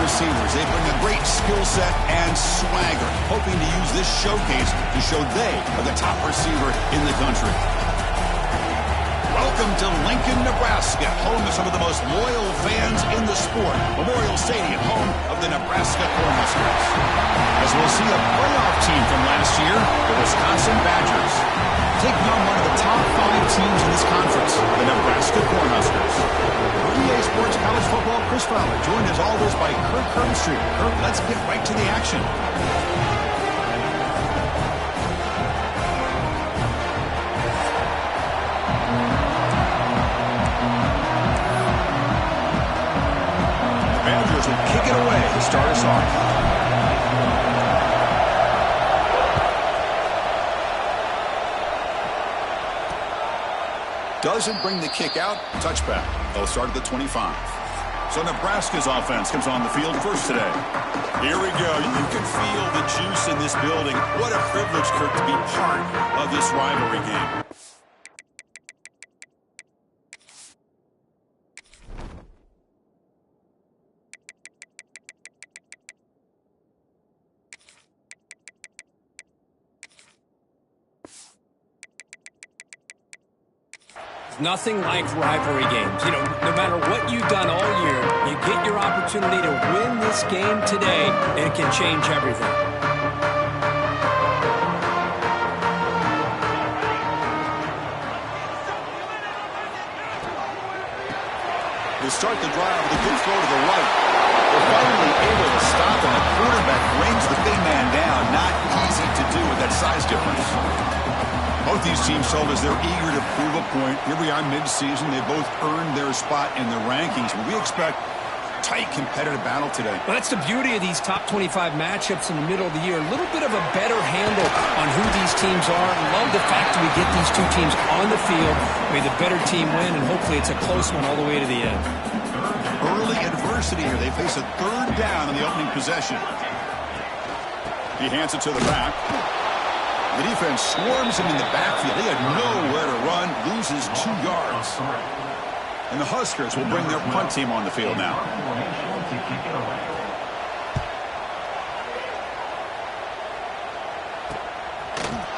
receivers. They bring a great skill set and swagger, hoping to use this showcase to show they are the top receiver in the country. Welcome to Lincoln, Nebraska, home of some of the most loyal fans in the sport. Memorial Stadium, home of the Nebraska Cornhuskers. As we'll see a playoff team from last year, the Wisconsin Badgers, taking on one of the top 5 teams in this conference, the Nebraska Cornhuskers. EA Sports College Football, Chris Fowler, joined as always by Kirk Herbstreit. Kirk, let's get right to the action. The Badgers will kick it away to start us off. Doesn't bring the kick out. Touchback. They'll start at the 25. So Nebraska's offense comes on the field first today. Here we go. You can feel the juice in this building. What a privilege, Kirk, to be part of this rivalry game. Nothing like rivalry games. No matter what you've done all year, you get your opportunity to win this game today, and it can change everything. They start the drive with a good throw to the right. They're finally able to stop, and the quarterback brings the big man down. Not easy to do with that size difference. Both these teams told us they're eager to prove a point. Here we are mid-season. They both earned their spot in the rankings. But we expect tight competitive battle today. Well, that's the beauty of these top 25 matchups in the middle of the year. A little bit of a better handle on who these teams are. Love the fact that we get these two teams on the field. May the better team win, and hopefully it's a close one all the way to the end. Early adversity here. They face a third down in the opening possession. He hands it to the back. The defense swarms him in the backfield. They had nowhere to run, loses 2 yards. And the Huskers will bring their punt team on the field now.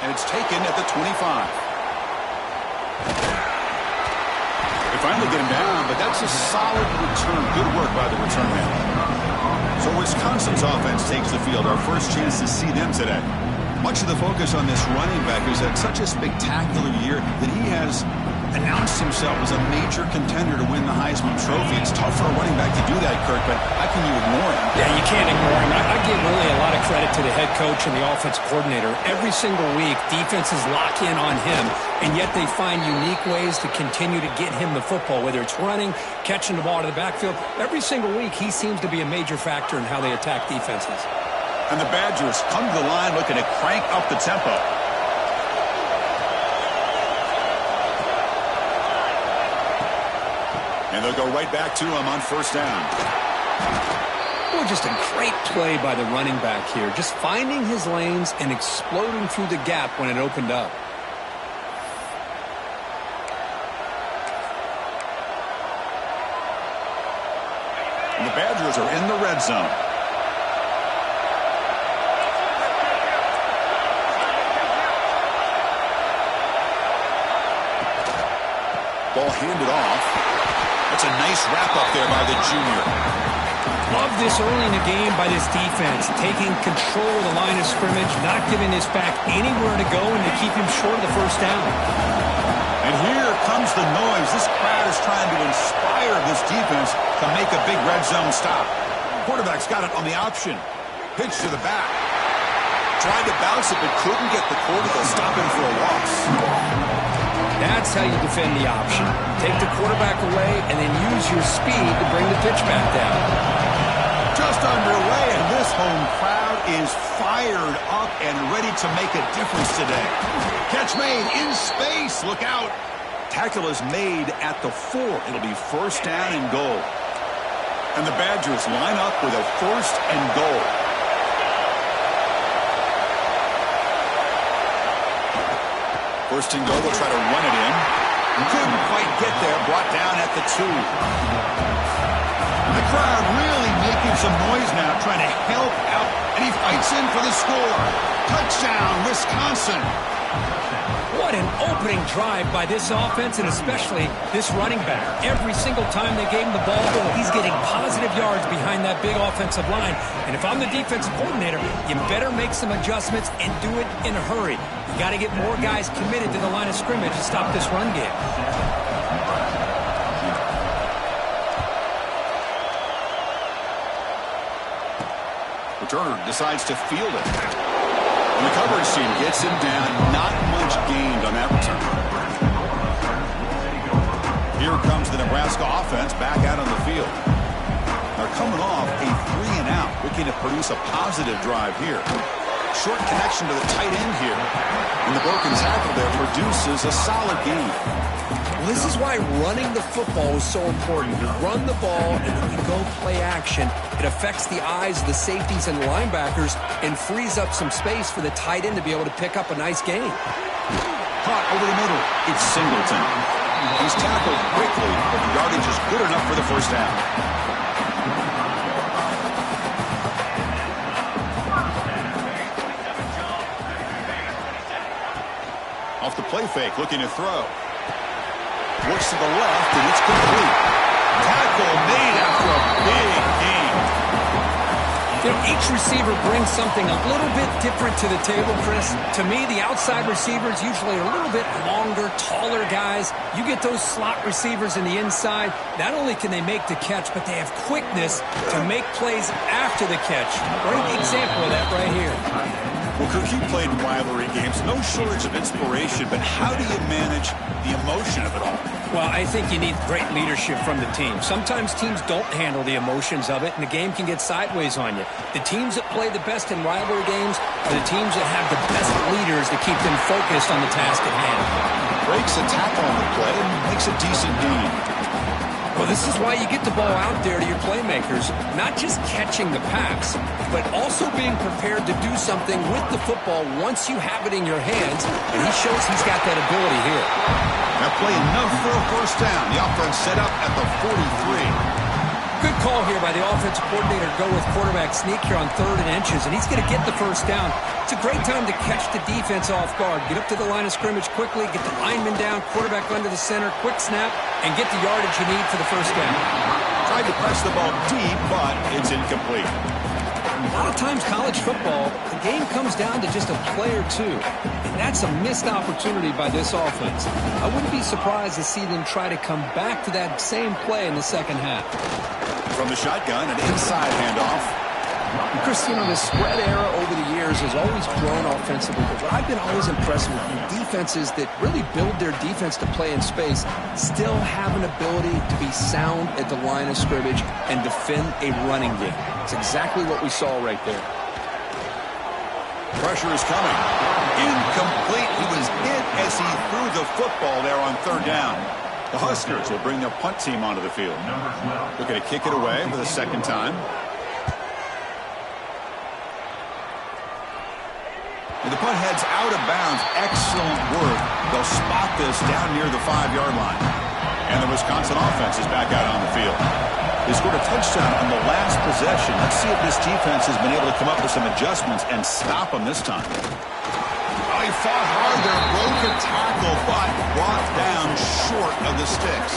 And it's taken at the 25. They finally get him down, but that's a solid return. Good work by the return man. So Wisconsin's offense takes the field. Our first chance to see them today. Much of the focus on this running back is that such a spectacular year that he has announced himself as a major contender to win the Heisman Trophy. It's tough for a running back to do that, Kirk, but how can you ignore him? Yeah, you can't ignore him. I give really a lot of credit to the head coach and the offensive coordinator. Every single week, defenses lock in on him, and yet they find unique ways to continue to get him the football, whether it's running, catching the ball to the backfield. Every single week, he seems to be a major factor in how they attack defenses. And the Badgers come to the line looking to crank up the tempo. And they'll go right back to him on first down. Boy, just a great play by the running back here. Just finding his lanes and exploding through the gap when it opened up. And the Badgers are in the red zone. Ball handed off. That's a nice wrap-up there by the junior. Love this early in the game by this defense. Taking control of the line of scrimmage, not giving this back anywhere to go, and to keep him short of the first down. And here comes the noise. This crowd is trying to inspire this defense to make a big red zone stop. Quarterback's got it on the option. Pitch to the back. Tried to bounce it, but couldn't get the quarterback. Stop him for a loss. That's how you defend the option. Take the quarterback away and then use your speed to bring the pitch back down. Just underway, and this home crowd is fired up and ready to make a difference today. Catch made in space. Look out. Tackle is made at the 4. It'll be first down and goal. And the Badgers line up with a first and goal. First and goal, will try to run it in. Couldn't quite get there, brought down at the 2. The crowd really making making some noise now, trying to help out, and he fights in for the score. Touchdown, Wisconsin. What an opening drive by this offense, and especially this running back. Every single time they gave him the ball, he's getting positive yards behind that big offensive line. And if I'm the defensive coordinator, you better make some adjustments and do it in a hurry. You got to get more guys committed to the line of scrimmage to stop this run game. Returner decides to field it. And the coverage team gets him down. Not much gained on that return. Here comes the Nebraska offense back out on the field. They're coming off a 3-and-out, looking to produce a positive drive here. Short connection to the tight end here. And the broken tackle there produces a solid gain. This is why running the football is so important. You run the ball, and when you go play action, it affects the eyes of the safeties and linebackers and frees up some space for the tight end to be able to pick up a nice gain. Caught over the middle. It's Singleton. He's tackled quickly, but the yardage is good enough for the first down. Off the play fake, looking to throw. Works to the left, and it's complete. Tackle made after a big gain. You know, each receiver brings something a little bit different to the table, Chris. To me, the outside receivers usually are a little bit longer, taller guys. You get those slot receivers in the inside, not only can they make the catch, but they have quickness to make plays after the catch. Great example of that right here. Well, Kirk, you played in rivalry games. No shortage of inspiration, but how do you manage the emotion of it all? Well, I think you need great leadership from the team. Sometimes teams don't handle the emotions of it, and the game can get sideways on you. The teams that play the best in rivalry games are the teams that have the best leaders to keep them focused on the task at hand. Breaks a tackle on the play and makes a decent gain. Well, this is why you get the ball out there to your playmakers, not just catching the pass, but also being prepared to do something with the football once you have it in your hands, and he shows he's got that ability here. That play enough for a first down. The offense set up at the 43. Good call here by the offensive coordinator to go with quarterback sneak here on 3rd and inches, and he's going to get the first down. It's a great time to catch the defense off guard. Get up to the line of scrimmage quickly, get the lineman down, quarterback under the center, quick snap, and get the yardage you need for the first down. Tried to press the ball deep, but it's incomplete. A lot of times college football, the game comes down to just a play or two, and that's a missed opportunity by this offense. I wouldn't be surprised to see them try to come back to that same play in the second half. From the shotgun, an inside handoff. Chris, you know, the spread era over the years has always grown offensively, but what I've been always impressed with defenses that really build their defense to play in space still have an ability to be sound at the line of scrimmage and defend a running game. It's exactly what we saw right there. Pressure is coming. Incomplete. He was hit as he threw the football there on 3rd down. The Huskers will bring their punt team onto the field. Looking to kick it away for the 2nd time. And the punt heads out of bounds. Excellent work. They'll spot this down near the 5-yard line. And the Wisconsin offense is back out on the field. They scored a touchdown on the last possession. Let's see if this defense has been able to come up with some adjustments and stop them this time. Oh, he fought hard there. Broke a tackle, but brought down short of the sticks.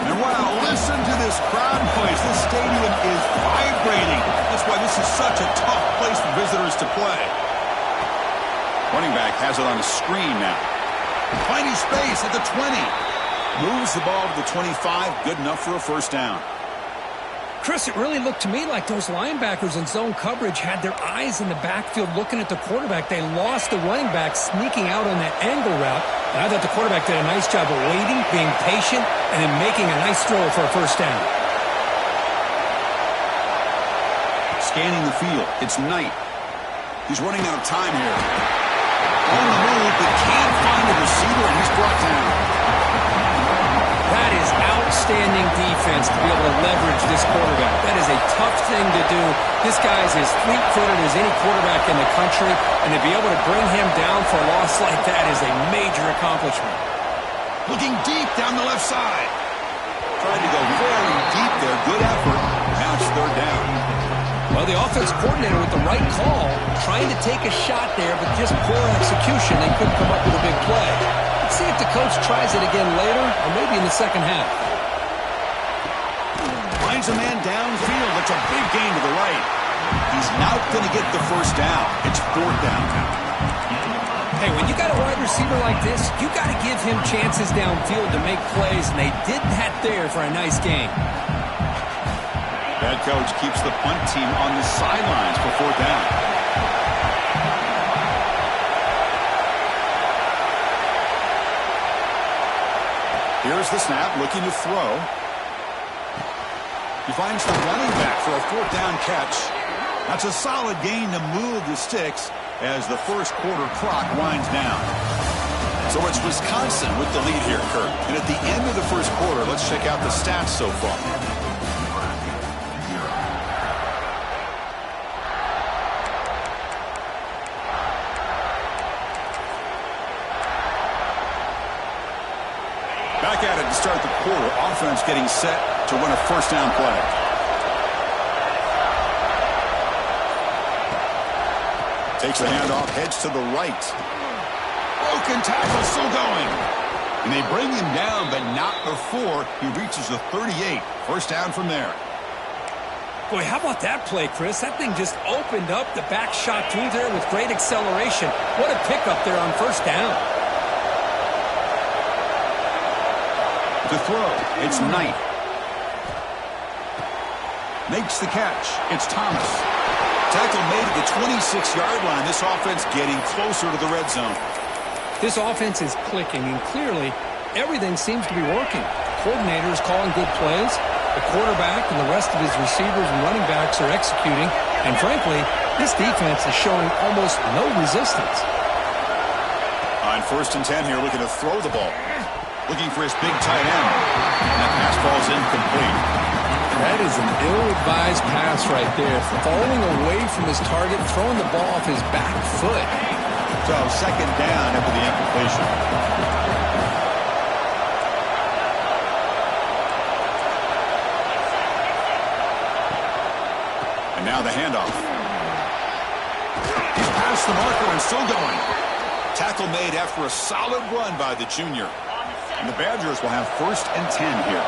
And wow, listen to this crowd noise. This stadium is vibrating. That's why this is such a tough place for visitors to play. Running back has it on the screen now. Finding space at the 20. Moves the ball to the 25. Good enough for a first down. Chris, it really looked to me like those linebackers in zone coverage had their eyes in the backfield looking at the quarterback. They lost the running back sneaking out on that angle route. And I thought the quarterback did a nice job of waiting, being patient, and then making a nice throw for a first down. Scanning the field. It's Knight. He's running out of time here. On the move, but can't find a receiver, and he's brought down. That is outstanding defense to be able to leverage this quarterback. That is a tough thing to do. This guy is as fleet-footed as any quarterback in the country, and to be able to bring him down for a loss like that is a major accomplishment. Looking deep down the left side. Tried to go very deep there. Good effort. Now Well, the offense coordinator with the right call, trying to take a shot there, but just poor execution. They couldn't come up with a big play. Let's see if the coach tries it again later, or maybe in the second half. Finds a man downfield. It's a big gain to the right. He's not going to get the first down. It's fourth down now. Hey, when you got a wide receiver like this, you got to give him chances downfield to make plays, and they did that there for a nice gain. Head coach keeps the punt team on the sidelines for fourth down. Here's the snap, looking to throw. He finds the running back for a fourth down catch. That's a solid gain to move the sticks as the first quarter clock winds down. So it's Wisconsin with the lead here, Kurt. And at the end of the first quarter, let's check out the stats so far. Back at it to start the quarter. Offense getting set to win a first down play. Takes the handoff, heads to the right. Broken tackle, still going. And they bring him down, but not before he reaches the 38. First down from there. Boy, how about that play, Chris? That thing just opened up. The back shot through there with great acceleration. What a pickup there on first down. To throw, it's Knight. Makes the catch. It's Thomas. Tackle made at the 26-yard line. This offense getting closer to the red zone. This offense is clicking, and clearly everything seems to be working. Coordinator is calling good plays. The quarterback and the rest of his receivers and running backs are executing. And frankly, this defense is showing almost no resistance. On first and 10 here, looking to throw the ball. Looking for his big tight end. And that pass falls incomplete. That is an ill-advised pass right there. Falling away from his target, throwing the ball off his back foot. So second down after the incompletion. And now the handoff. He's past the marker and still going. Tackle made after a solid run by the junior. And the Badgers will have first and 10 here.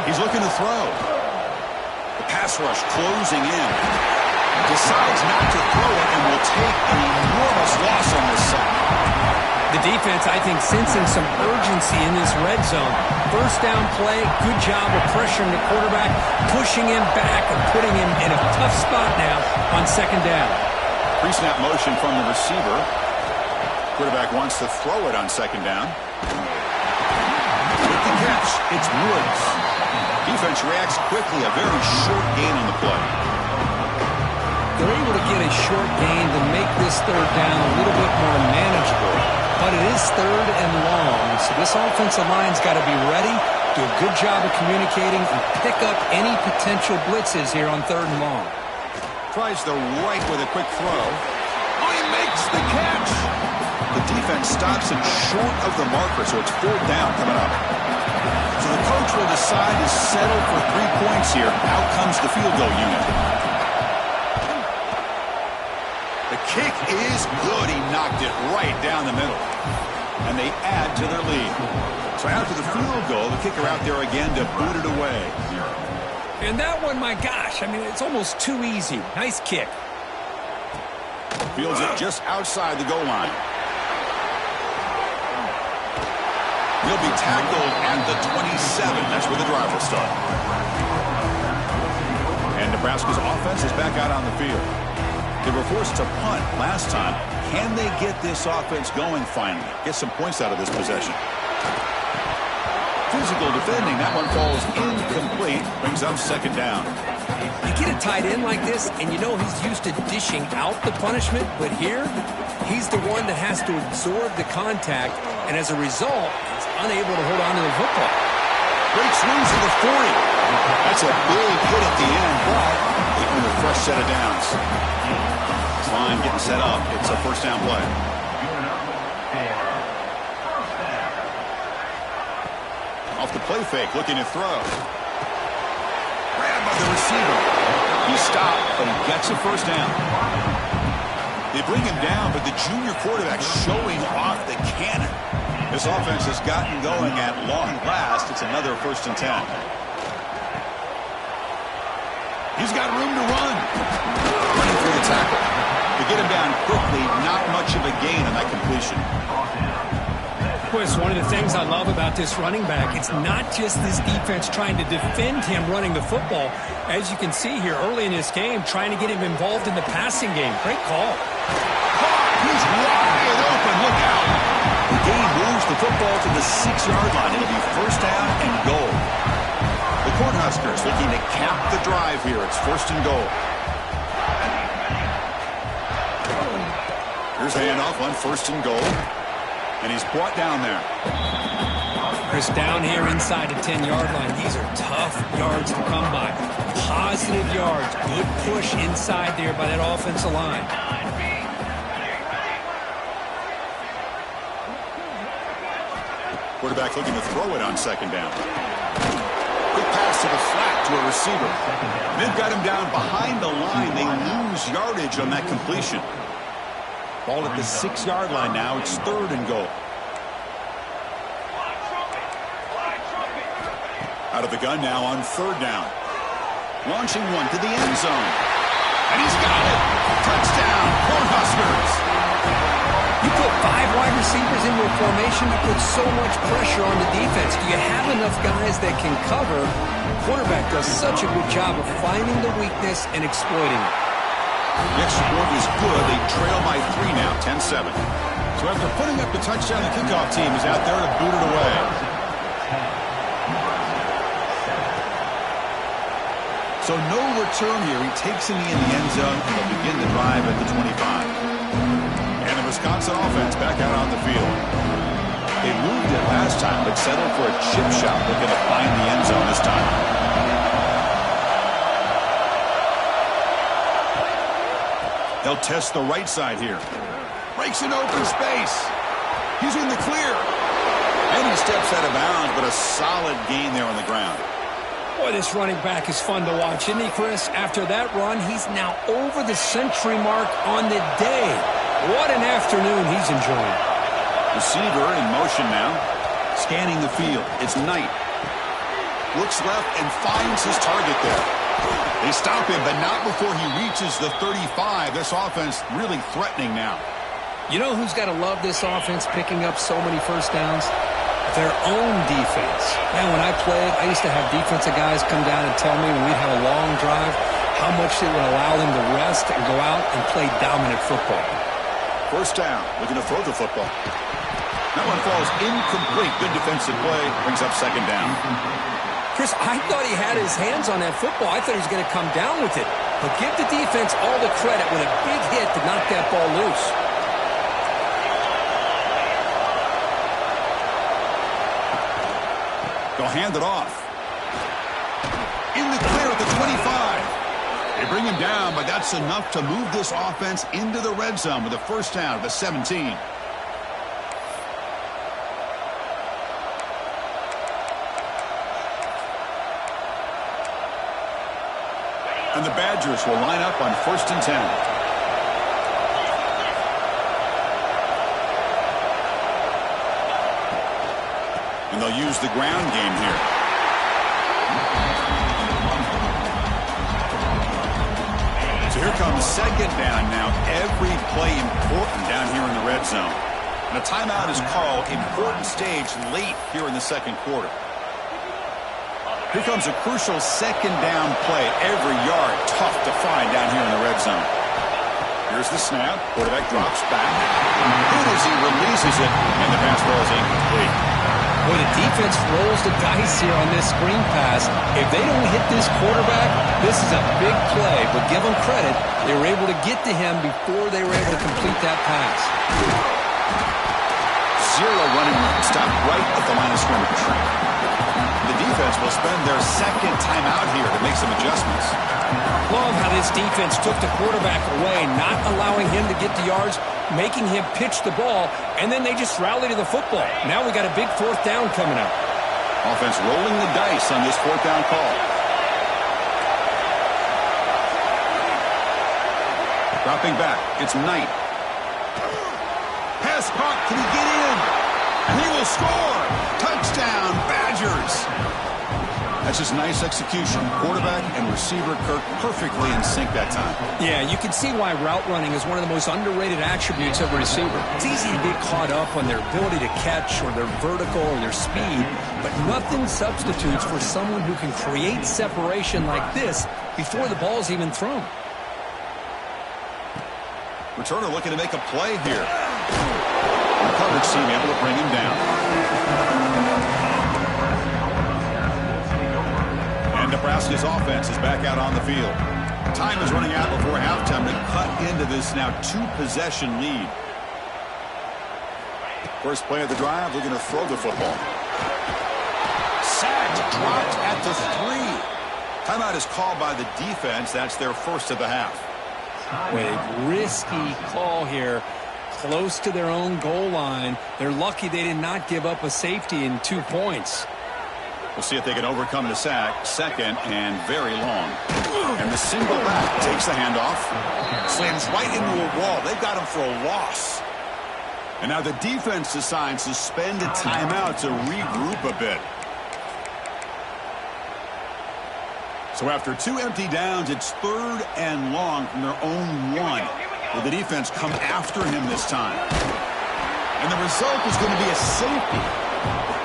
He's looking to throw. The pass rush closing in. Decides not to throw it and will take an enormous loss on this side. The defense, I think, sensing some urgency in this red zone. First down play, good job of pressuring the quarterback, pushing him back and putting him in a tough spot now on second down. Pre-snap motion from the receiver. Quarterback wants to throw it on second down. With the catch, it's Woods. Defense reacts quickly, a very short gain on the play. They're able to get a short gain to make this third down a little bit more manageable. But it is third and long, so this offensive line's got to be ready, do a good job of communicating, and pick up any potential blitzes here on third and long. Tries the right with a quick throw. Oh, he makes the catch! The defense stops him short of the marker, so it's fourth down coming up. So the coach will decide to settle for 3 points here. Out comes the field goal unit. The kick is good. He knocked it right down the middle. And they add to their lead. So after the field goal, the kicker out there again to boot it away. And that one, my gosh, I mean, it's almost too easy. Nice kick. Fields it just outside the goal line. He'll be tackled at the 27. That's where the drive will start. And Nebraska's offense is back out on the field. They were forced to punt last time. Can they get this offense going finally? Get some points out of this possession. Physical defending. That one falls incomplete. Brings up second down. You get a tight end like this, and you know he's used to dishing out the punishment, but here, he's the one that has to absorb the contact, and as a result, he's unable to hold on to the football. Great swings to the 40. That's a big hit at the end, but they earn a fresh set of downs. This line getting set up. It's a first down play. Off the play fake, looking to throw. Grabbed by the receiver. He stopped, but he gets a first down. They bring him down, but the junior quarterback showing off the cannon. This offense has gotten going at long last. It's another 1st and 10. He's got room to run. Running through the tackle. To get him down quickly, not much of a gain on that completion. Chris, one of the things I love about this running back, it's not just this defense trying to defend him running the football. As you can see here early in this game, trying to get him involved in the passing game. Great call. He's wide open. Look out. The game moves the football to the 6-yard line. It'll be 1st down and goal. The Cornhuskers looking to cap the drive here. It's 1st and goal. Here's a handoff on 1st and goal. And he's brought down there. Chris, down here inside the 10-yard line. These are tough yards to come by. Positive yards. Good push inside there by that offensive line. Quarterback looking to throw it on 2nd down. Quick pass to the flat to a receiver. They've got him down behind the line. They lose yardage on that completion. Ball at the 6-yard line now. It's 3rd and goal. Out of the gun now on 3rd down. Launching one to the end zone. And he's got it. Touchdown, Cornhuskers. You put 5 wide receivers into a formation, you put so much pressure on the defense. Do you have enough guys that can cover? The quarterback does such a good job of finding the weakness and exploiting it. The extra point is good. They trail by 3 now, 10-7. So after putting up the touchdown, the kickoff team is out there to boot it away. So no return here. He takes it in the end zone, and they'll begin the drive at the 25. And the Wisconsin offense back out on the field. They moved it last time, but settled for a chip shot. Looking to find the end zone this time. They'll test the right side here. Breaks an open space. He's in the clear. And he steps out of bounds, but a solid gain there on the ground. Boy, this running back is fun to watch, isn't he, Chris? After that run, he's now over the century mark on the day. What an afternoon he's enjoying. Receiver in motion now. Scanning the field. It's Knight. Looks left and finds his target there. They stop him, but not before he reaches the 35. This offense really threatening now. You know who's got to love this offense picking up so many first downs? Their own defense. Man, when I played, I used to have defensive guys come down and tell me when we'd have a long drive how much it would allow them to rest and go out and play dominant football. 1st down, looking to throw the football. That one falls incomplete. Good defensive play, brings up 2nd down. Chris, I thought he had his hands on that football. I thought he was going to come down with it. But give the defense all the credit with a big hit to knock that ball loose. They'll hand it off. In the clear at the 25. They bring him down, but that's enough to move this offense into the red zone with a 1st down at the 17. And the Badgers will line up on 1st and 10. And they'll use the ground game here. So here comes 2nd down now. Every play important down here in the red zone. And a timeout is called. Important stage late here in the 2nd quarter. Here comes a crucial 2nd down play. Every yard tough to find down here in the red zone. Here's the snap. Quarterback drops back. Good as he releases it, and the pass ball is incomplete. Boy, the defense rolls the dice here on this screen pass. If they don't hit this quarterback, this is a big play. But give them credit, they were able to get to him before they were able to complete that pass. 0 running room. Stopped right at the line of scrimmage. The defense will spend their 2nd timeout here to make some adjustments. Love how this defense took the quarterback away, not allowing him to get the yards, making him pitch the ball, and then they just rally to the football. Now we got a big 4th down coming up. Offense rolling the dice on this fourth down call. Dropping back, it's Knight. Pass caught, can he get in? And he will score! Touchdown, Badgers! That's just nice execution. Quarterback and receiver Kirk perfectly in sync that time. Yeah, you can see why route running is one of the most underrated attributes of a receiver. It's easy to get caught up on their ability to catch or their vertical or their speed, but nothing substitutes for someone who can create separation like this before the ball's even thrown. Returner looking to make a play here. The coverage team able to bring him down. And Nebraska's offense is back out on the field. Time is running out before halftime to cut into this now two-possession lead. First play of the drive, looking to throw the football. Sacked, dropped at the 3. Timeout is called by the defense. That's their first of the half. A risky call here, close to their own goal line. They're lucky they did not give up a safety in 2 points. We'll see if they can overcome the sack. Second and very long. And the single back takes the handoff. Slams right into a wall. They've got him for a loss. And now the defense decides to spend a timeout to regroup a bit. So after 2 empty downs, it's 3rd and long from their own 1. Will the defense come after him this time? And the result is going to be a safety.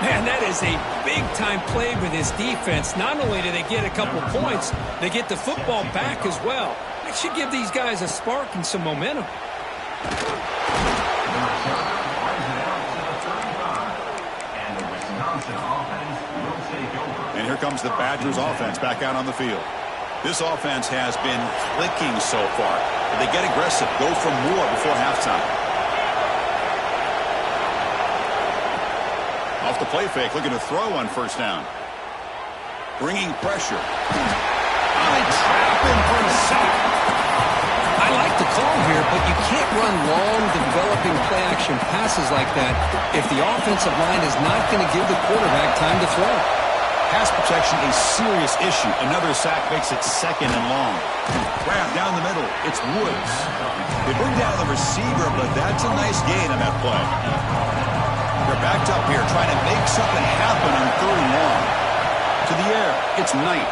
Man, that is a big-time play for this defense. Not only do they get a couple points, they get the football back as well. It should give these guys a spark and some momentum. And here comes the Badgers offense back out on the field. This offense has been clicking so far. But they get aggressive, go for more before halftime. Off the play fake, looking to throw on first down. Bringing pressure. I trap him for a sack. I like the call here, but you can't run long, developing play-action passes like that if the offensive line is not going to give the quarterback time to throw. Pass protection a serious issue. Another sack makes it 2nd and long. Grab down the middle. It's Woods. They bring down the receiver, but that's a nice gain on that play. They're backed up here trying to make something happen on 3rd and long. To the air. It's Knight.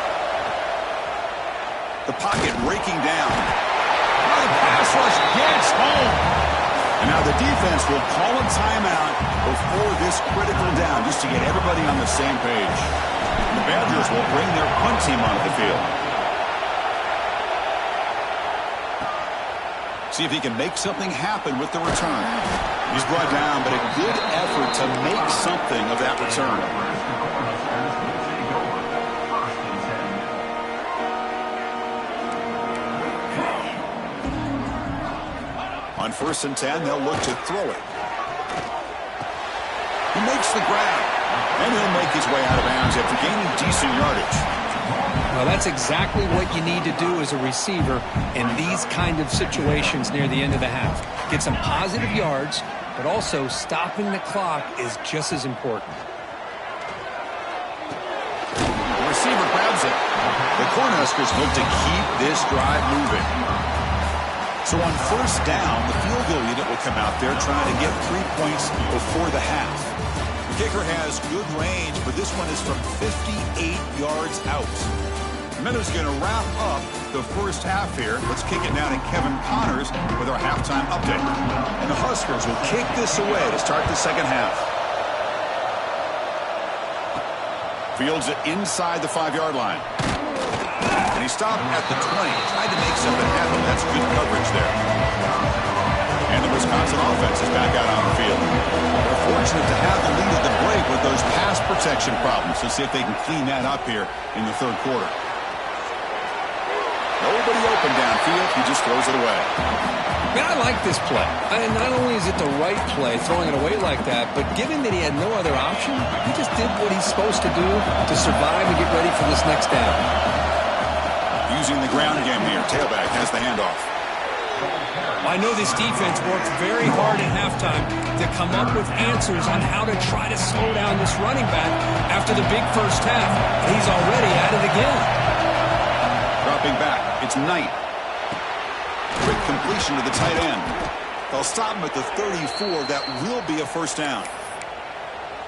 The pocket raking down. Now the pass rush gets home. And now the defense will call a timeout before this critical down just to get everybody on the same page. And the Badgers will bring their punt team onto the field. See if he can make something happen with the return. He's brought down, but a good effort to make something of that return. On 1st and 10, they'll look to throw it. He makes the grab, and he'll make his way out of bounds after gaining decent yardage. Well, that's exactly what you need to do as a receiver in these kind of situations near the end of the half. Get some positive yards, but also stopping the clock is just as important. The receiver grabs it. The Cornhuskers look to keep this drive moving. So on 1st down, the field goal unit will come out there trying to get 3 points before the half. The kicker has good range, but this one is from 58 yards out. The Meadows going to wrap up the first half here. Let's kick it down to Kevin Connors with our halftime update. And the Huskers will kick this away to start the second half. Fields it inside the 5-yard line. And he stopped at the 20. Tried to make something happen. That's good coverage there. And the Wisconsin offense is back out on the field. They're fortunate to have the lead at the break with those pass protection problems. Let's see if they can clean that up here in the 3rd quarter. Nobody open downfield. He just throws it away. Man, I like this play. And not only is it the right play, throwing it away like that, but given that he had no other option, he just did what he's supposed to do to survive and get ready for this next down. Using the ground game here. Tailback has the handoff. I know this defense worked very hard at halftime to come up with answers on how to try to slow down this running back after the big first half. And he's already at it again. Dropping back, it's Knight. Quick completion to the tight end. They'll stop him at the 34. That will be a first down.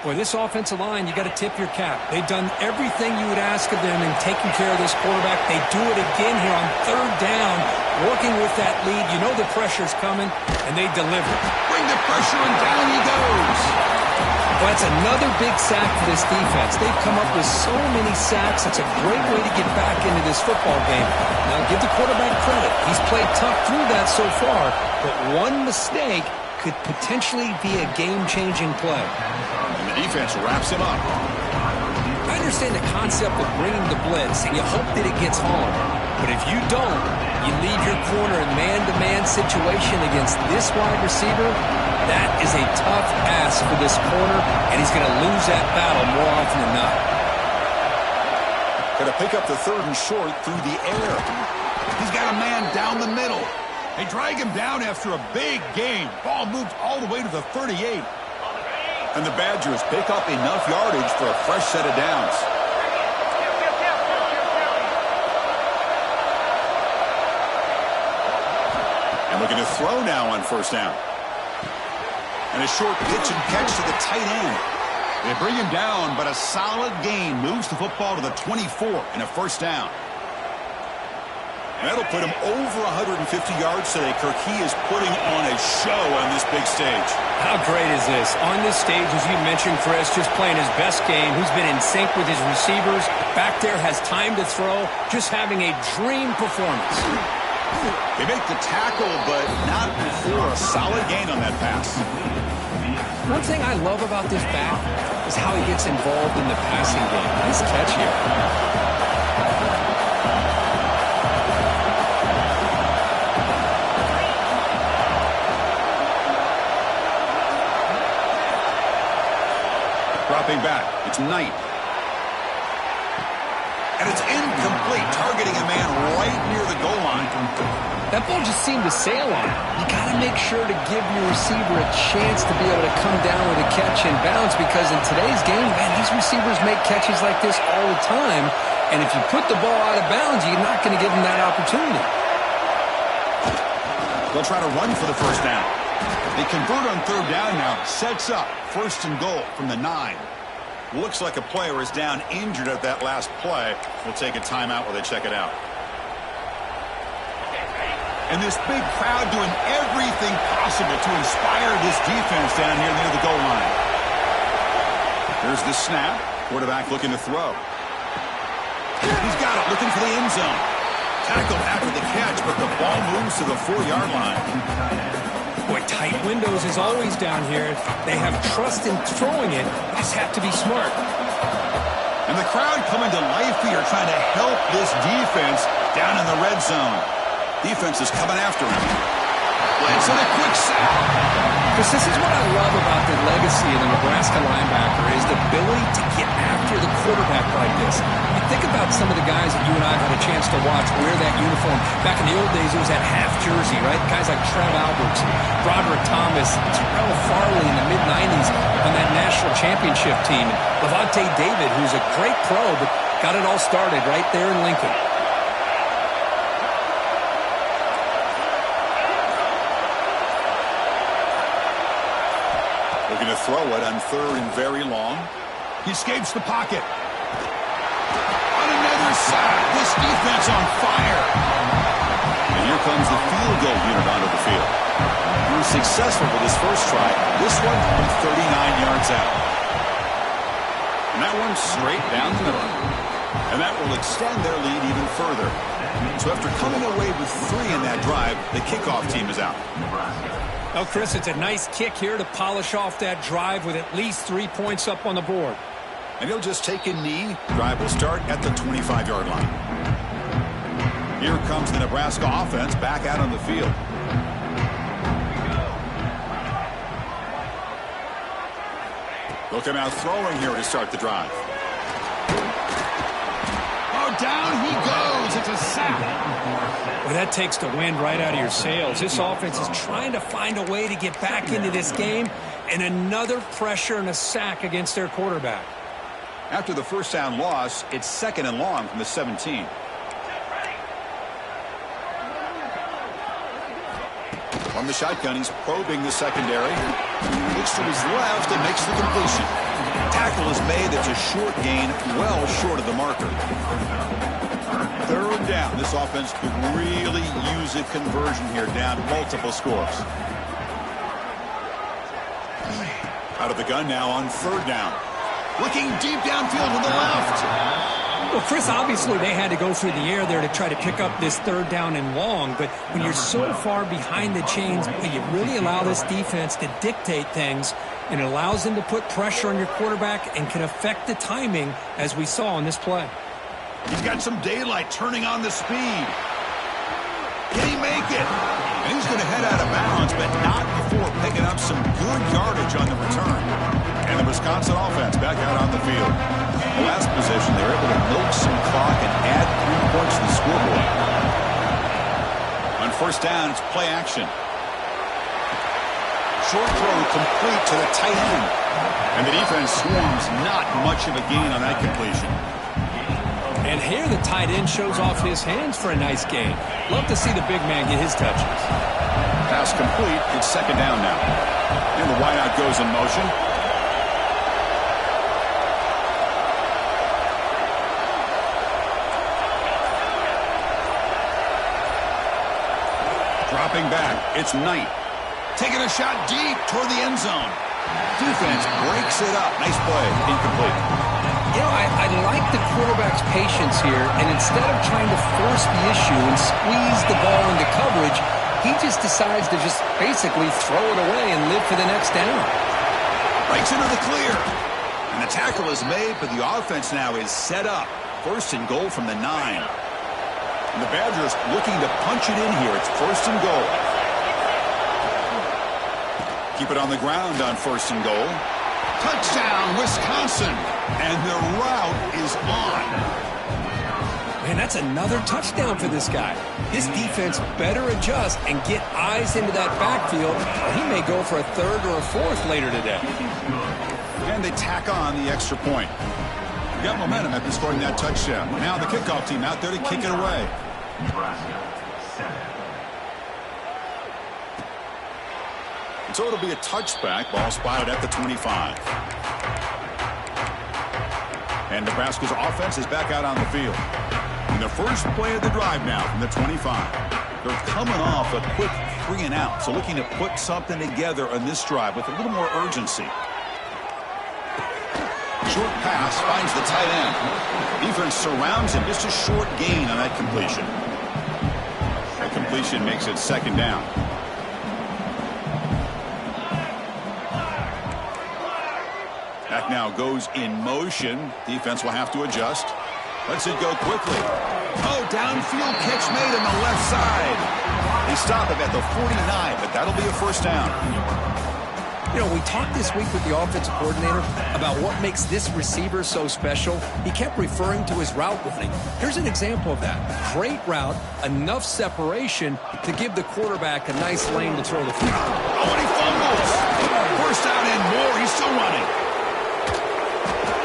Boy, this offensive line, you got to tip your cap. They've done everything you would ask of them in taking care of this quarterback. They do it again here on third down, working with that lead. You know the pressure's coming, and they deliver. Bring the pressure, and down he goes. Well, that's another big sack for this defense. They've come up with so many sacks. It's a great way to get back into this football game. Now, give the quarterback credit. He's played tough through that so far, but one mistake could potentially be a game-changing play. And the defense wraps him up. I understand the concept of bringing the blitz, and you hope that it gets home. But if you don't, you leave your corner in man-to-man situation against this wide receiver, that is a tough ask for this corner, and he's going to lose that battle more often than not. Going to pick up the third and short through the air. He's got a man down the middle. They drag him down after a big gain. Ball moved all the way to the 38. And the Badgers pick up enough yardage for a fresh set of downs. And looking to throw now on first down. And a short pitch and catch to the tight end. They bring him down, but a solid gain moves the football to the 24 and a first down. And that'll put him over 150 yards today. Kirk, he is putting on a show on this big stage. How great is this? On this stage, as you mentioned, Chris, just playing his best game. Who's been in sync with his receivers. Back there, has time to throw. Just having a dream performance. They make the tackle, but not before a solid gain on that pass. One thing I love about this back is how he gets involved in the passing game. Nice catch here. Dropping back, it's Knight. And it's incomplete, targeting a man right near the goal line. That ball just seemed to sail on him. You got to make sure to give your receiver a chance to be able to come down with a catch and bounce, because in today's game, man, these receivers make catches like this all the time. And if you put the ball out of bounds, you're not going to give them that opportunity. They'll try to run for the first down. They convert on third down now. Sets up first and goal from the 9. Looks like a player is down injured at that last play. We'll take a timeout while they check it out. And this big crowd doing everything possible to inspire this defense down here near the goal line. There's the snap. Quarterback looking to throw. He's got it, looking for the end zone. Tackled after the catch, but the ball moves to the 4-yard line. Boy, tight windows is always down here. They have trust in throwing it. Just have to be smart. And the crowd coming to life here, trying to help this defense down in the red zone. Defense is coming after him. Lands in a quick sack. Because this is what I love about the legacy of the Nebraska linebacker, is the ability to get after the quarterback like this. You think about some of the guys that you and I have had a chance to watch wear that uniform. Back in the old days, it was that half jersey, right? Guys like Trev Alberts, Broderick Thomas, Terrell Farley in the mid-90s on that national championship team. Levante David, who's a great pro, but got it all started right there in Lincoln. Looking to throw it on third and very long. He escapes the pocket. On another sack, this defense on fire. And here comes the field goal unit onto the field. He was successful with his first try. This one from 39 yards out. And that one straight down the middle. And that will extend their lead even further. So after coming away with 3 in that drive, the kickoff team is out. Oh, Chris, it's a nice kick here to polish off that drive with at least 3 points up on the board. And he'll just take a knee. Drive will start at the 25-yard line. Here comes the Nebraska offense back out on the field. They'll come out throwing here to start the drive. Oh, down he goes. It's a sack. Well, that takes the wind right out of your sails. This offense is trying to find a way to get back into this game, and another pressure and a sack against their quarterback. After the first down loss, it's 2nd and long from the 17. From the shotgun, he's probing the secondary. Looks to his left and makes the completion. Tackle is made. That's a short gain, well short of the marker. 3rd down. This offense could really use a conversion here, down multiple scores. Out of the gun now on 3rd down. Looking deep downfield to the left. Well, Chris, obviously they had to go through the air there to try to pick up this 3rd down and long, but when you're so far behind the chains, you really allow this defense to dictate things, and it allows them to put pressure on your quarterback and can affect the timing, as we saw on this play. He's got some daylight turning on the speed. Can he make it? And he's going to head out of bounds, but not before picking up some good yardage on the return. And the Wisconsin offense back out on the field. The last possession, they were able to milk some clock and add 3 points to the scoreboard. On 1st down, it's play action. Short throw complete to the tight end. And the defense swarms, not much of a gain on that completion. And here the tight end shows off his hands for a nice gain. Love to see the big man get his touches. Pass complete. It's 2nd down now. And the wideout goes in motion. Dropping back. It's Knight. Taking a shot deep toward the end zone. Defense breaks it up. Nice play. Incomplete. You know, I like the quarterback's patience here, and instead of trying to force the issue and squeeze the ball into coverage, he just decides to just basically throw it away and live for the next down. Breaks into the clear. And the tackle is made, but the offense now is set up. 1st and goal from the 9. And the Badgers looking to punch it in here. It's 1st and goal. Keep it on the ground on 1st and goal. Touchdown, Wisconsin. And the route is on. Man, that's another touchdown for this guy. His defense better adjust and get eyes into that backfield, or he may go for a 3rd or a 4th later today. And they tack on the extra point. We got momentum after scoring that touchdown. Now the kickoff team out there to kick it away. So it'll be a touchback. Ball spotted at the 25. And Nebraska's offense is back out on the field. In the first play of the drive now from the 25. They're coming off a quick 3 and out. So looking to put something together on this drive with a little more urgency. Short pass finds the tight end. Defense surrounds him. Just a short gain on that completion. That completion makes it 2nd down. Back now goes in motion. Defense will have to adjust. Lets it go quickly. Oh, downfield catch made on the left side. They stop him at the 49, but that'll be a 1st down. You know, we talked this week with the offensive coordinator about what makes this receiver so special. He kept referring to his route running. Here's an example of that. Great route, enough separation to give the quarterback a nice lane to throw the football. Oh, and he fumbles. 1st down and more. He's still running.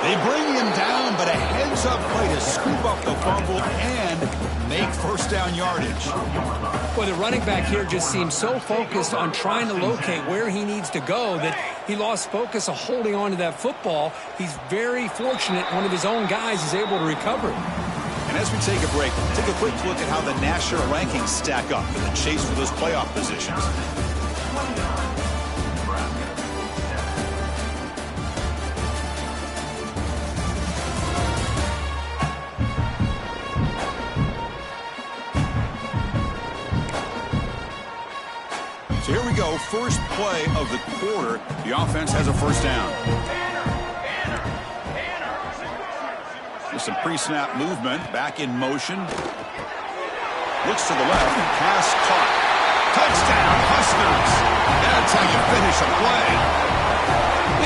They bring him down, but a heads-up play to scoop up the fumble and make 1st down yardage. Well, the running back here just seems so focused on trying to locate where he needs to go that he lost focus of holding on to that football. He's very fortunate one of his own guys is able to recover it. And as we take a break, take a quick look at how the national rankings stack up in the chase for those playoff positions. So here we go, first play of the quarter. The offense has a 1st down. With some pre-snap movement, back in motion. Looks to the left, pass caught. Touchdown, Huskers. That's how you finish a play.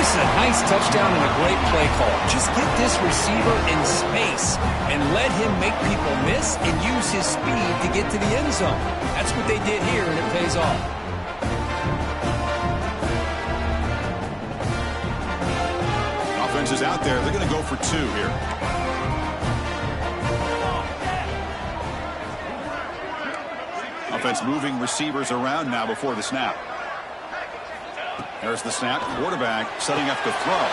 This This is a nice touchdown and a great play call. Just get this receiver in space and let him make people miss and use his speed to get to the end zone. That's what they did here, and it pays off. Offense is out there. They're going to go for 2 here. Offense moving receivers around now before the snap. There's the snap. Quarterback setting up to throw.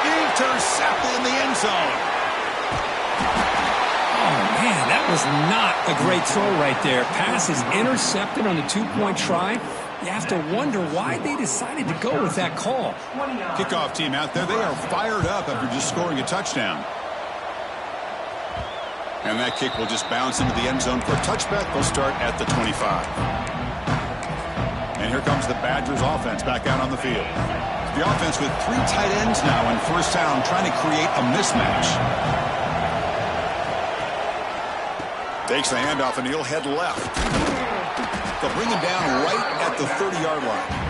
Intercepted in the end zone. Oh, man, that was not a great throw right there. Pass is intercepted on the 2-point try. You have to wonder why they decided to go with that call. Kickoff team out there. They are fired up after just scoring a touchdown. And that kick will just bounce into the end zone for a touchback. They'll start at the 25. And here comes the Badgers offense back out on the field. The offense with 3 tight ends now in first down, trying to create a mismatch. Takes the handoff and he'll head left. They'll bring him down right at the 30-yard line.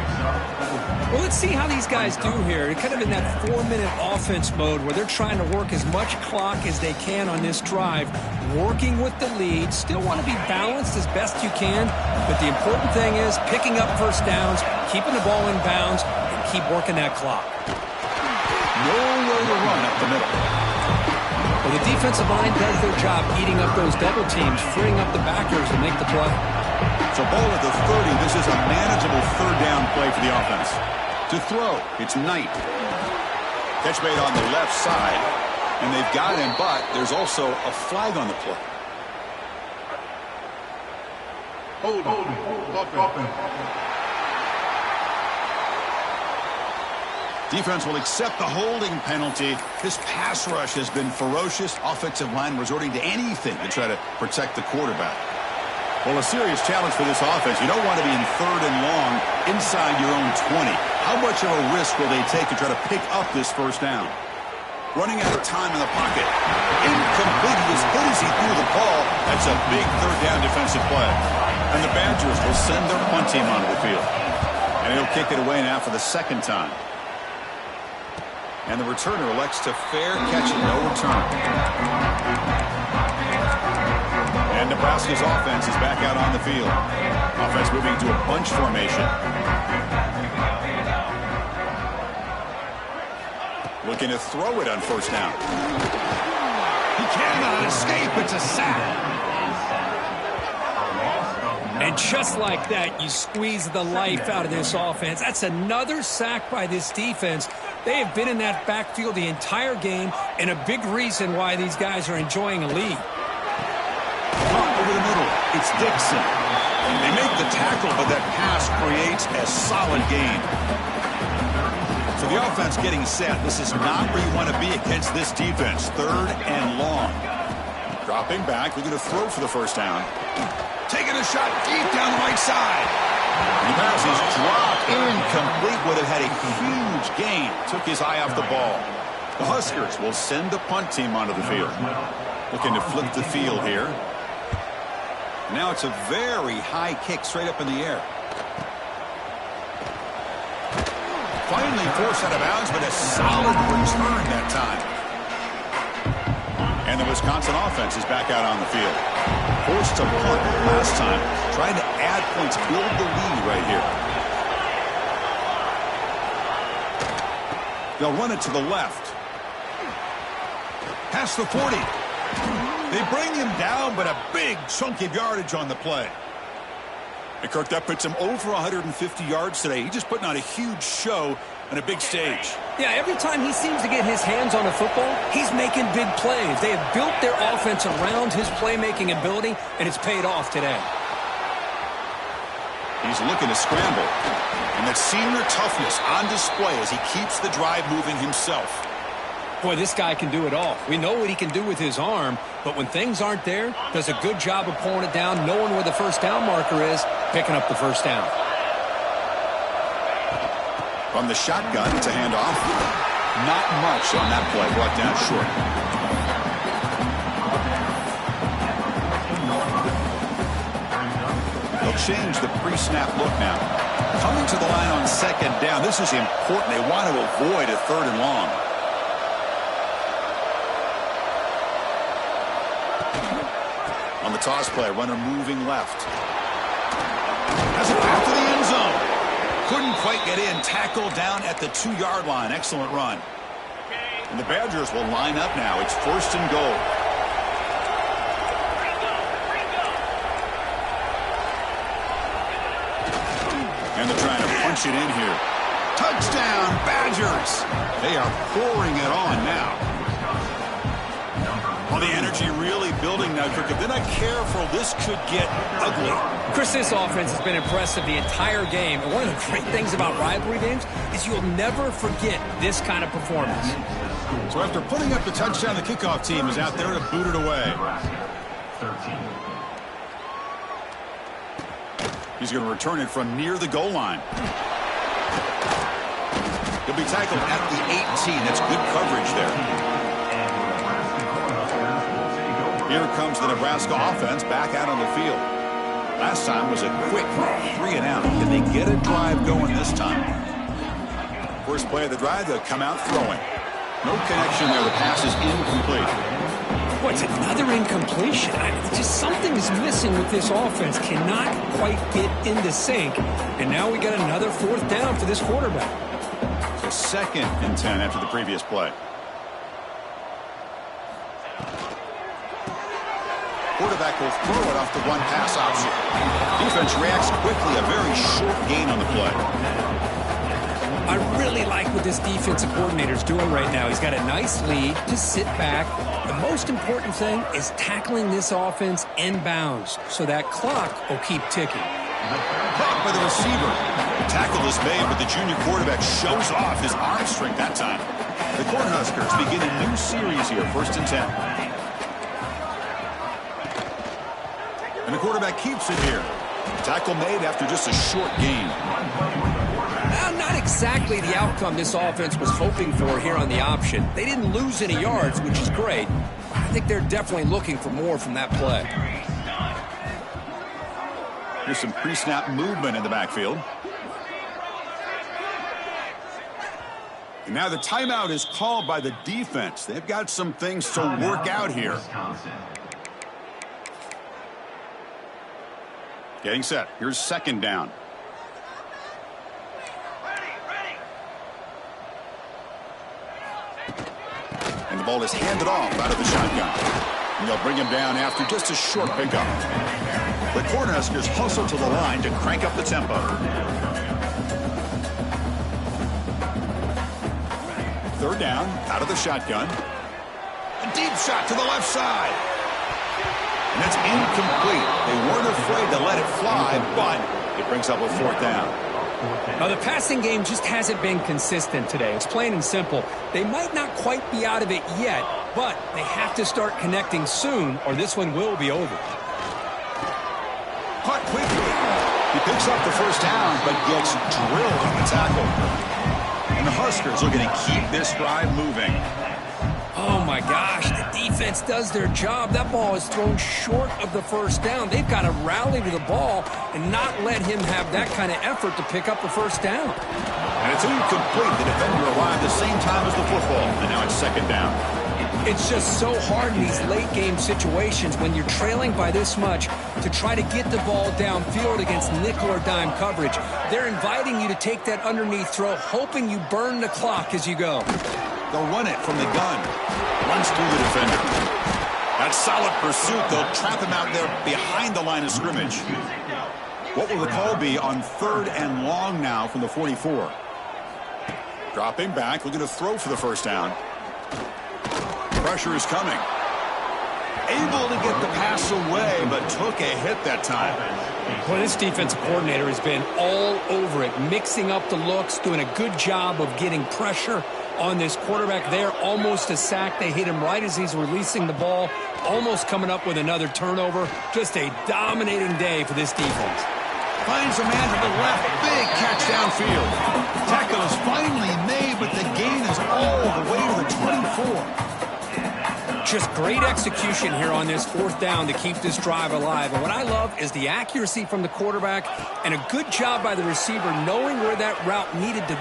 Well, let's see how these guys do here. They're kind of in that 4-minute offense mode where they're trying to work as much clock as they can on this drive, working with the lead. Still want to be balanced as best you can, but the important thing is picking up first downs, keeping the ball in bounds, and keep working that clock. Nowhere to run up the middle. Well, the defensive line does their job eating up those double teams, freeing up the backers to make the play. So ball at the 30. This is a manageable 3rd down play for the offense. To throw, it's Knight. Catch made on the left side, and they've got him, but there's also a flag on the play. Hold on. Defense will accept the holding penalty. This pass rush has been ferocious. Offensive line resorting to anything to try to protect the quarterback. Well, a serious challenge for this offense. You don't want to be in 3rd and long inside your own 20. How much of a risk will they take to try to pick up this first down? Running out of time in the pocket. Incomplete. He was hit as he threw the ball. That's a big 3rd down defensive play. And the Badgers will send their punt team onto the field. And he'll kick it away now for the 2nd time. And the returner elects to fair catch it. No return. And Nebraska's offense is back out on the field. Offense moving to a bunch formation. Looking to throw it on first down. He cannot escape. It's a sack. And just like that, you squeeze the life out of this offense. That's another sack by this defense. They have been in that backfield the entire game, and a big reason why these guys are enjoying a lead. Over the middle, it's Dixon. They make the tackle, but that pass creates a solid gain. So the offense getting set. This is not where you want to be against this defense. 3rd and long. Dropping back, looking to throw for the first down. Taking a shot deep down the right side. And the pass is dropped. Incomplete. Would have had a huge gain. Took his eye off the ball. The Huskers will send the punt team onto the field. Looking to flip the field here. Now it's a very high kick straight up in the air. Finally forced out of bounds, but a solid return that time. And the Wisconsin offense is back out on the field. Forced to punt last time. Trying to add points, build the lead right here. They'll run it to the left. Past the 40. They bring him down, but a big chunk of yardage on the play. And Kirk, that puts him over 150 yards today. He's just putting on a huge show on a big stage. Yeah, every time he seems to get his hands on a football, he's making big plays. They have built their offense around his playmaking ability, and it's paid off today. He's looking to scramble. And that senior toughness on display as he keeps the drive moving himself. Boy, this guy can do it all. We know what he can do with his arm, but when things aren't there, does a good job of pulling it down, knowing where the first down marker is, picking up the first down. From the shotgun, it's a handoff. Not much on that play, brought down short. They'll change the pre-snap look now. Coming to the line on second down. This is important. They want to avoid a 3rd and long. On the toss play, runner moving left. Has a path to the end zone. Couldn't quite get in. Tackle down at the 2-yard line. Excellent run. And the Badgers will line up now. It's 1st and goal. And they're trying to punch it in here. Touchdown, Badgers. They are pouring it on now. Well, the energy really building now, Kirk. If they're not careful, this could get ugly. Chris, this offense has been impressive the entire game. And one of the great things about rivalry games is you'll never forget this kind of performance. So after putting up the touchdown, the kickoff team is out there to boot it away. He's going to return it from near the goal line. He'll be tackled at the 18. That's good coverage there. Here comes the Nebraska offense back out on the field. Last time was a quick 3 and out. Can they get a drive going this time? First play of the drive, they'll come out throwing. No connection there. The pass is incomplete. What's another incompletion? Just something is missing with this offense. Cannot quite get into sync. And now we got another 4th down for this quarterback. So 2nd and 10 after the previous play. Quarterback will throw it off the run-pass option. Defense reacts quickly. A very short gain on the play. I really like what this defensive coordinator is doing right now. He's got a nice lead. Just sit back. The most important thing is tackling this offense inbounds so that clock will keep ticking. Caught by the receiver. The tackle is made, but the junior quarterback shows off his arm strength that time. The Cornhuskers begin a new series here, 1st and 10. And the quarterback keeps it here. Tackle made after just a short gain. Not exactly the outcome this offense was hoping for here on the option. They didn't lose any yards, which is great. I think they're definitely looking for more from that play. Here's some pre-snap movement in the backfield. And now the timeout is called by the defense. They've got some things to work out here. Getting set. Here's 2nd down. And the ball is handed off out of the shotgun. And they'll bring him down after just a short pickup. The Cornhuskers hustle to the line to crank up the tempo. 3rd down, out of the shotgun. A deep shot to the left side. And that's incomplete. They weren't afraid to let it fly, but it brings up a 4th down. Now, the passing game just hasn't been consistent today. It's plain and simple. They might not quite be out of it yet, but they have to start connecting soon, or this one will be over. Caught quickly. He picks up the 1st down, but gets drilled on the tackle. And the Huskers are going to keep this drive moving. Oh, my gosh. The defense does their job. That ball is thrown short of the 1st down. They've got to rally to the ball and not let him have that kind of effort to pick up the 1st down. And it's incomplete. The defender arrived the same time as the football. And now it's 2nd down. It's just so hard in these late-game situations when you're trailing by this much to try to get the ball downfield against nickel or dime coverage. They're inviting you to take that underneath throw, hoping you burn the clock as you go. They'll run it from the gun. Runs through the defender. That's solid pursuit. They'll trap him out there behind the line of scrimmage. What will the call be on 3rd and long now from the 44? Dropping back, looking to throw for the 1st down. Pressure is coming. Able to get the pass away, but took a hit that time. Well, this defensive coordinator has been all over it, mixing up the looks, doing a good job of getting pressure on this quarterback there. Almost a sack. They hit him right as he's releasing the ball, almost coming up with another turnover. Just a dominating day for this defense. Finds a man to the left. Big catch downfield. Tackle is finally made, but the gain is all the way to the 24. Just great execution here on this fourth down to keep this drive alive. And what I love is the accuracy from the quarterback and a good job by the receiver knowing where that route needed to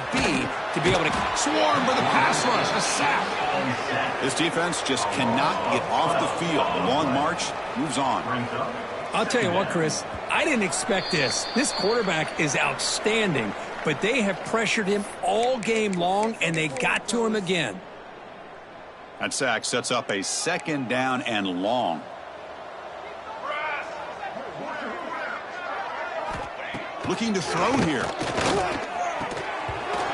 be able to swarm for the pass rush, a sack. This defense just cannot get off the field. The long march moves on. I'll tell you what, Chris, I didn't expect this. This quarterback is outstanding, but they have pressured him all game long, and they got to him again. That sack sets up a second down and long. Looking to throw here.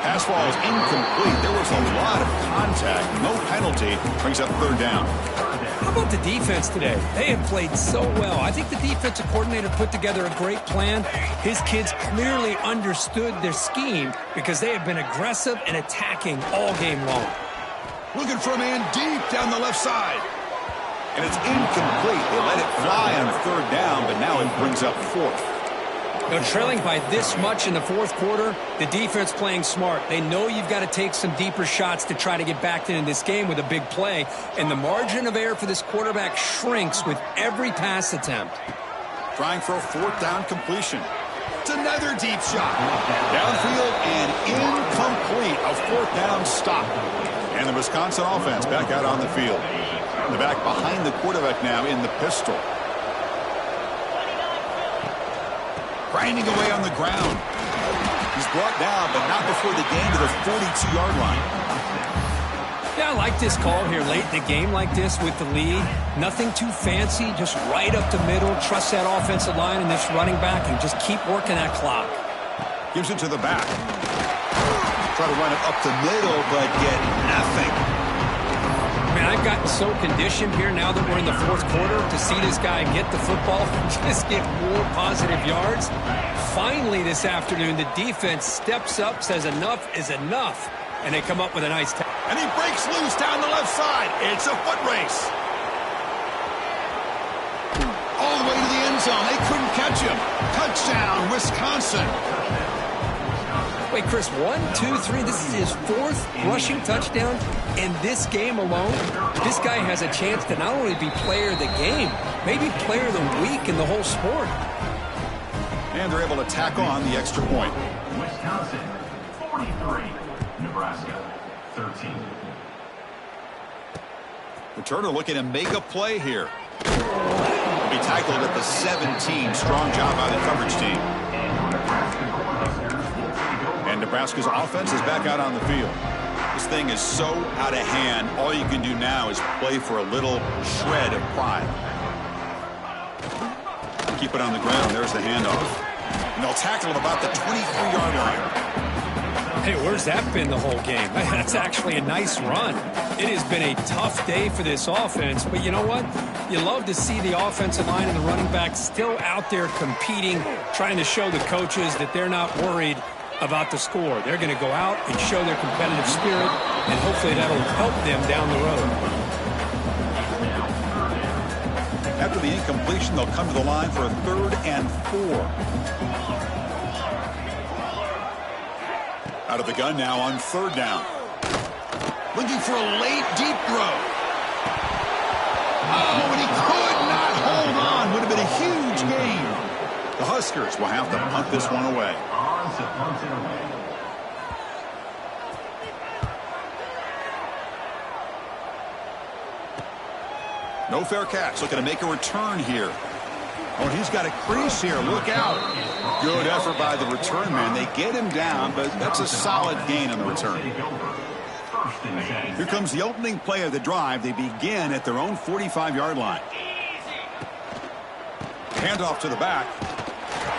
Pass ball is incomplete. There was a lot of contact. No penalty. Brings up third down. How about the defense today? They have played so well. I think the defensive coordinator put together a great plan. His kids clearly understood their scheme because they have been aggressive and attacking all game long. Looking for a man deep down the left side. And it's incomplete. They let it fly on third down, but now it brings up fourth. They're trailing by this much in the fourth quarter. The defense playing smart. They know you've got to take some deeper shots to try to get back into this game with a big play. And the margin of error for this quarterback shrinks with every pass attempt. Trying for a fourth down completion. It's another deep shot. Downfield and incomplete. A fourth down stop. And the Wisconsin offense back out on the field. The back behind the quarterback now in the pistol. Grinding away on the ground. He's brought down, but not before the gain to the 42-yard line. Yeah, I like this call here late in the game like this with the lead. Nothing too fancy, just right up the middle. Trust that offensive line and this running back and just keep working that clock. Gives it to the back. Try to run it up the middle, but get nothing. Man, I've gotten so conditioned here now that we're in the fourth quarter to see this guy get the football and just get more positive yards. Finally this afternoon, the defense steps up, says enough is enough, and they come up with a nice tackle. And he breaks loose down the left side. It's a foot race. All the way to the end zone. They couldn't catch him. Touchdown, Wisconsin. Wait, Chris, 1, 2, 3. This is his fourth rushing touchdown in this game alone. This guy has a chance to not only be player of the game, maybe player of the week in the whole sport. And they're able to tack on the extra point. Wisconsin, 43. Nebraska, 13. Returner looking to make a play here. Be tackled at the 17. Strong job by the coverage team. And Nebraska's offense is back out on the field. This thing is so out of hand, all you can do now is play for a little shred of pride. Keep it on the ground. There's the handoff. And they'll tackle him about the 23-yard line. Hey, where's that been the whole game? That's actually a nice run. It has been a tough day for this offense, but you know what? You love to see the offensive line and the running back still out there competing, trying to show the coaches that they're not worried about the score. They're going to go out and show their competitive spirit, and hopefully that'll help them down the road. After the incompletion, they'll come to the line for a 3rd and 4. Out of the gun now on 3rd down. Looking for a late deep throw. Oh, and he could not hold on. Would have been a huge gain. The Huskers will have to punt this one away. No fair catch. Looking to make a return here. Oh, he's got a crease here. Look out. Good effort by the return man. They get him down, but that's a solid gain on the return. Here comes the opening play of the drive. They begin at their own 45-yard line. Handoff to the back.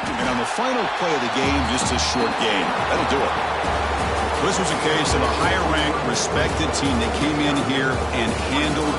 And on the final play of the game, just a short game. That'll do it. This was a case of a higher-ranked, respected team that came in here and handled